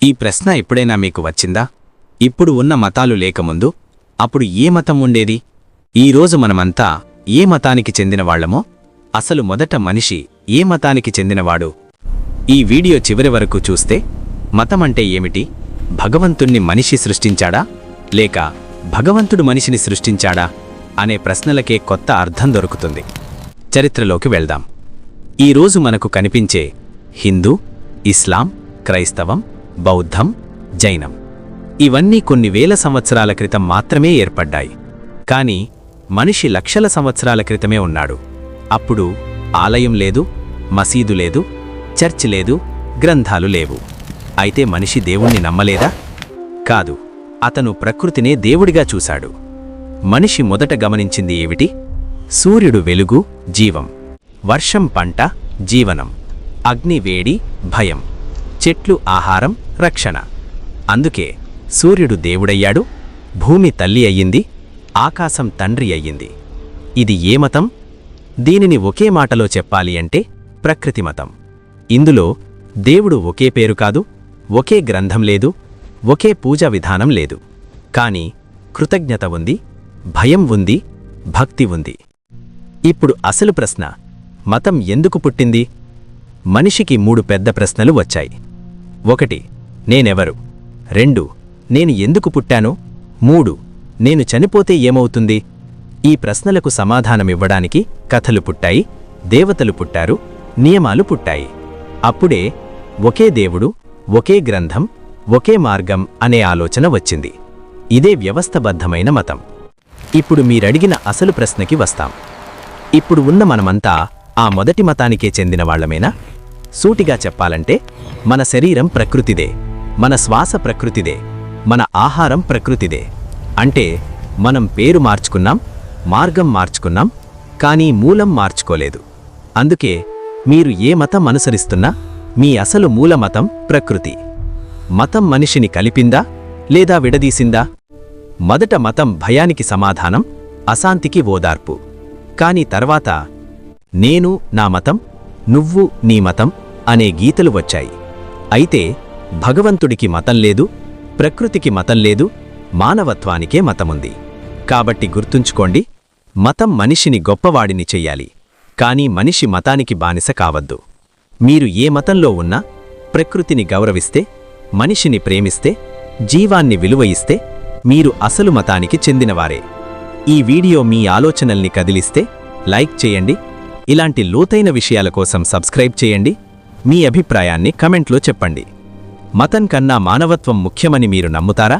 ఈ ప్రశ్న ఎప్పుడైనా మీకు వచ్చిందా? ఇప్పుడు ఉన్న మతాలు లేకముందు అప్పుడు ఏ మతం ఉండేది? ఈరోజు మనమంతా ఏ మతానికి చెందినవాళ్లమో, అసలు మొదట మనిషి ఏ మతానికి చెందినవాడు? ఈ వీడియో చివరి వరకు చూస్తే మతమంటే ఏమిటి, భగవంతుణ్ణి మనిషి సృష్టించాడా లేక భగవంతుడు మనిషిని సృష్టించాడా అనే ప్రశ్నలకే కొత్త అర్థం దొరుకుతుంది. చరిత్రలోకి వెళ్దాం. ఈరోజు మనకు కనిపించే హిందూ, ఇస్లాం, క్రైస్తవం, బౌద్ధం, జైనం ఇవన్నీ కొన్ని వేల సంవత్సరాల క్రితం మాత్రమే ఏర్పడ్డాయి. కాని మనిషి లక్షల సంవత్సరాల క్రితమే ఉన్నాడు. అప్పుడు ఆలయం లేదు, మసీదు లేదు, చర్చ్ లేదు, గ్రంథాలు లేవు. అయితే మనిషి దేవుణ్ణి నమ్మలేదా? కాదు, అతను ప్రకృతినే దేవుడిగా చూశాడు. మనిషి మొదట గమనించింది ఏమిటి? సూర్యుడు వెలుగు, జీవం; వర్షం పంట, జీవనం; అగ్ని వేడి, భయం; చెట్లు ఆహారం, రక్షణ. అందుకే సూర్యుడు దేవుడయ్యాడు, భూమి తల్లి అయ్యింది, ఆకాశం తండ్రి అయ్యింది. ఇది ఏ మతం? దీనిని ఒకే మాటలో చెప్పాలి అంటే ప్రకృతి మతం. ఇందులో దేవుడు ఒకే పేరు కాదు, ఒకే గ్రంథం లేదు, ఒకే పూజా విధానం లేదు. కాని కృతజ్ఞత ఉంది, భయం ఉంది, భక్తి ఉంది. ఇప్పుడు అసలు ప్రశ్న, మతం ఎందుకు పుట్టింది? మనిషికి 3 పెద్ద ప్రశ్నలు వచ్చాయి. 1. నేనెవరు? 2. నేను ఎందుకు పుట్టాను? 3. నేను చనిపోతే ఏమవుతుంది? ఈ ప్రశ్నలకు సమాధానమివ్వడానికి కథలు పుట్టాయి, దేవతలు పుట్టారు, నియమాలు పుట్టాయి. అప్పుడే ఒకే దేవుడు, ఒకే గ్రంథం, ఒకే మార్గం అనే ఆలోచన వచ్చింది. ఇదే వ్యవస్థబద్ధమైన మతం. ఇప్పుడు మీరడిగిన అసలు ప్రశ్నకి వస్తాం. ఇప్పుడు ఉన్న మనమంతా ఆ మొదటి మతానికే చెందినవాళ్లమేనా? సూటిగా చెప్పాలంటే మన శరీరం ప్రకృతిదే, మన శ్వాస ప్రకృతిదే, మన ఆహారం ప్రకృతిదే. అంటే మనం పేరు మార్చుకున్నాం, మార్గం మార్చుకున్నాం, కానీ మూలం మార్చుకోలేదు. అందుకే మీరు ఏ మతం అనుసరిస్తున్నా మీ అసలు మూల మతం ప్రకృతి. మతం మనిషిని కలిపిందా లేదా విడదీసిందా? మొదట మతం భయానికి సమాధానం, అశాంతికి ఓదార్పు. కాని తర్వాత నేను నా మతం, నువ్వు నీ మతం అనే గీతలు వచ్చాయి. అయితే భగవంతుడికి మతం లేదు, ప్రకృతికి మతం లేదు, మానవత్వానికే మతముంది. కాబట్టి గుర్తుంచుకోండి, మతం మనిషిని గొప్పవాడిని చెయ్యాలి, కానీ మనిషి మతానికి బానిస కావద్దు. మీరు ఏ మతంలో ఉన్నా ప్రకృతిని గౌరవిస్తే, మనిషిని ప్రేమిస్తే, జీవాన్ని విలువ ఇస్తే మీరు అసలు మతానికి చెందినవారే. ఈ వీడియో మీ ఆలోచనల్ని కదిలిస్తే లైక్ చేయండి. ఇలాంటి లోతైన విషయాల కోసం సబ్స్క్రైబ్ చేయండి. మీ అభిప్రాయాన్ని కమెంట్లో చెప్పండి. మతం కన్నా మానవత్వం ముఖ్యమని మీరు నమ్ముతారా?